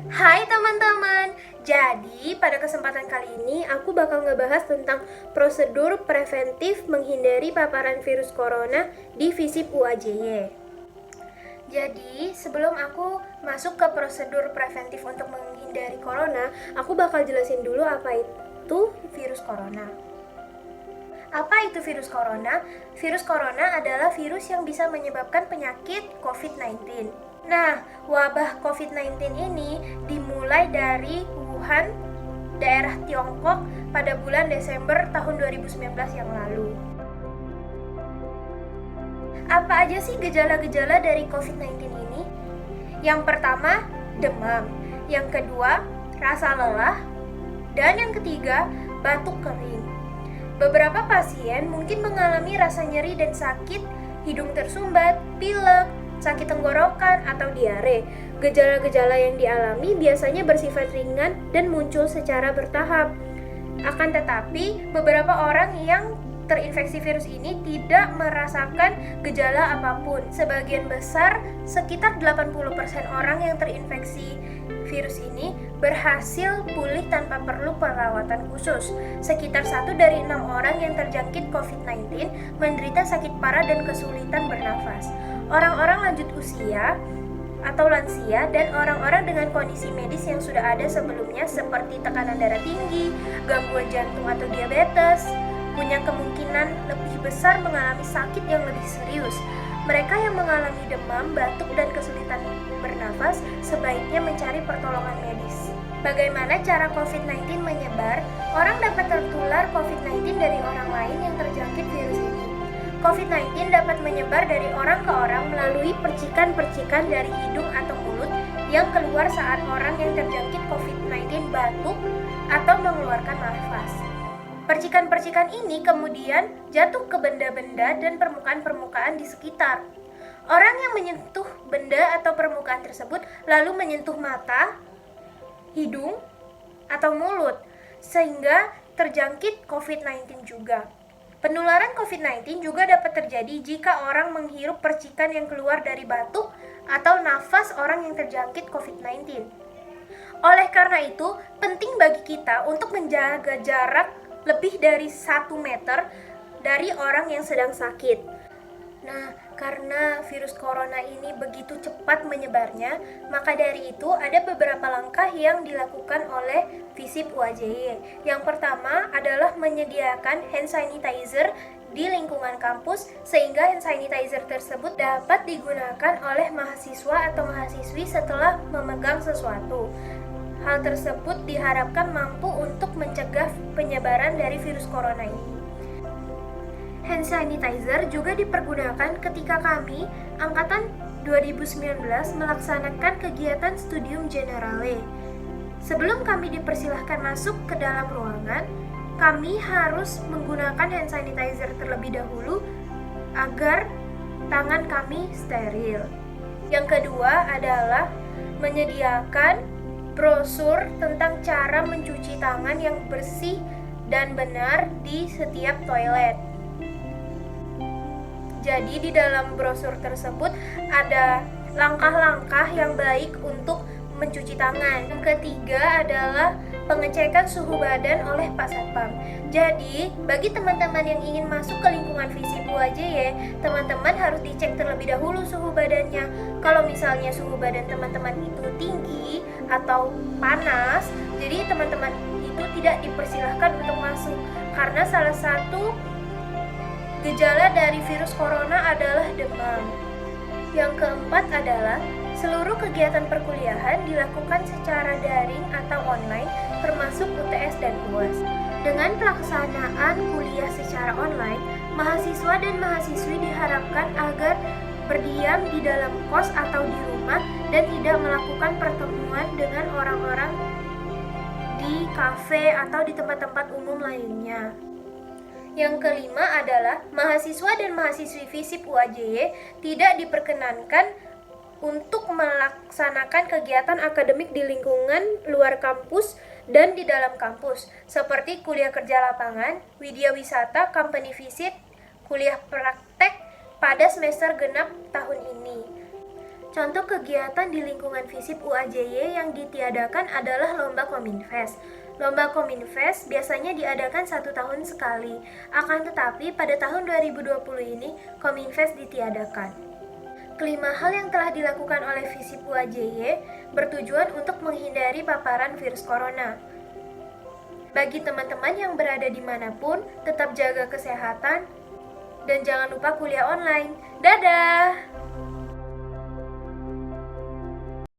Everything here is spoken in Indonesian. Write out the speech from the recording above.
Hai teman-teman, jadi pada kesempatan kali ini aku bakal ngebahas tentang prosedur preventif menghindari paparan virus corona di FISIP UAJY. Jadi sebelum aku masuk ke prosedur preventif untuk menghindari corona, aku bakal jelasin dulu apa itu virus corona. Apa itu virus corona? Virus corona adalah virus yang bisa menyebabkan penyakit COVID-19. Nah, wabah COVID-19 ini dimulai dari Wuhan, daerah Tiongkok pada bulan Desember tahun 2019 yang lalu. Apa aja sih gejala-gejala dari COVID-19 ini? Yang pertama, demam. Yang kedua, rasa lelah. Dan yang ketiga, batuk kering. Beberapa pasien mungkin mengalami rasa nyeri dan sakit, hidung tersumbat, pilek, sakit tenggorokan, atau diare. Gejala-gejala yang dialami biasanya bersifat ringan dan muncul secara bertahap. Akan tetapi, beberapa orang yang terinfeksi virus ini tidak merasakan gejala apapun. Sebagian besar, sekitar 80% orang yang terinfeksi virus ini berhasil pulih tanpa perlu perawatan khusus. Sekitar 1 dari 6 orang yang terjangkit COVID-19 menderita sakit parah dan kesulitan bernafas. Orang-orang lanjut usia atau lansia dan orang-orang dengan kondisi medis yang sudah ada sebelumnya seperti tekanan darah tinggi, gangguan jantung atau diabetes, punya kemungkinan lebih besar mengalami sakit yang lebih serius. Mereka yang mengalami demam, batuk, dan kesulitan bernafas sebaiknya mencari pertolongan medis. Bagaimana cara COVID-19 menyebar? Orang dapat tertular COVID-19 dari orang lain yang terjangkit virus ini. COVID-19 dapat menyebar dari orang ke orang melalui percikan-percikan dari hidung atau mulut yang keluar saat orang yang terjangkit COVID-19 batuk atau mengeluarkan nafas. Percikan-percikan ini kemudian jatuh ke benda-benda dan permukaan-permukaan di sekitar. Orang yang menyentuh benda atau permukaan tersebut lalu menyentuh mata, hidung, atau mulut, sehingga terjangkit COVID-19 juga. Penularan COVID-19 juga dapat terjadi jika orang menghirup percikan yang keluar dari batuk atau nafas orang yang terjangkit COVID-19. Oleh karena itu, penting bagi kita untuk menjaga jarak lebih dari 1 meter dari orang yang sedang sakit. Nah, karena virus corona ini begitu cepat menyebarnya, maka dari itu ada beberapa langkah yang dilakukan oleh FISIP UAJY. Yang pertama adalah menyediakan hand sanitizer di lingkungan kampus sehingga hand sanitizer tersebut dapat digunakan oleh mahasiswa atau mahasiswi setelah memegang sesuatu. Hal tersebut diharapkan mampu untuk mencegah penyebaran dari virus corona ini. Hand sanitizer juga dipergunakan ketika kami, Angkatan 2019, melaksanakan kegiatan Studium Generale. Sebelum kami dipersilahkan masuk ke dalam ruangan, kami harus menggunakan hand sanitizer terlebih dahulu agar tangan kami steril. Yang kedua adalah menyediakan brosur tentang cara mencuci tangan yang bersih dan benar di setiap toilet. Jadi di dalam brosur tersebut ada langkah-langkah yang baik untuk mencuci tangan. Yang ketiga adalah pengecekan suhu badan oleh Pak Satpam. Jadi, bagi teman-teman yang ingin masuk ke lingkungan FISIP UAJY, teman-teman harus dicek terlebih dahulu suhu badannya. Kalau misalnya suhu badan teman-teman itu tinggi atau panas, jadi teman-teman itu tidak dipersilahkan untuk masuk. Karena salah satu gejala dari virus corona adalah demam. Yang keempat adalah seluruh kegiatan perkuliahan dilakukan secara daring atau online, termasuk UTS dan UAS. Dengan pelaksanaan kuliah secara online, mahasiswa dan mahasiswi diharapkan agar berdiam di dalam kos atau di rumah dan tidak melakukan pertemuan dengan orang-orang di kafe atau di tempat-tempat umum lainnya. Yang kelima adalah mahasiswa dan mahasiswi FISIP UAJY tidak diperkenankan untuk melaksanakan kegiatan akademik di lingkungan luar kampus dan di dalam kampus, seperti kuliah kerja lapangan, widya wisata, company visit, kuliah praktek pada semester genap tahun ini. Contoh kegiatan di lingkungan FISIP UAJY yang ditiadakan adalah Lomba Kominfest. Lomba Kominfest biasanya diadakan 1 tahun sekali, akan tetapi pada tahun 2020 ini Kominfest ditiadakan. Kelima hal yang telah dilakukan oleh FISIP UAJY bertujuan untuk menghindari paparan virus corona. Bagi teman-teman yang berada dimanapun, tetap jaga kesehatan dan jangan lupa kuliah online. Dadah!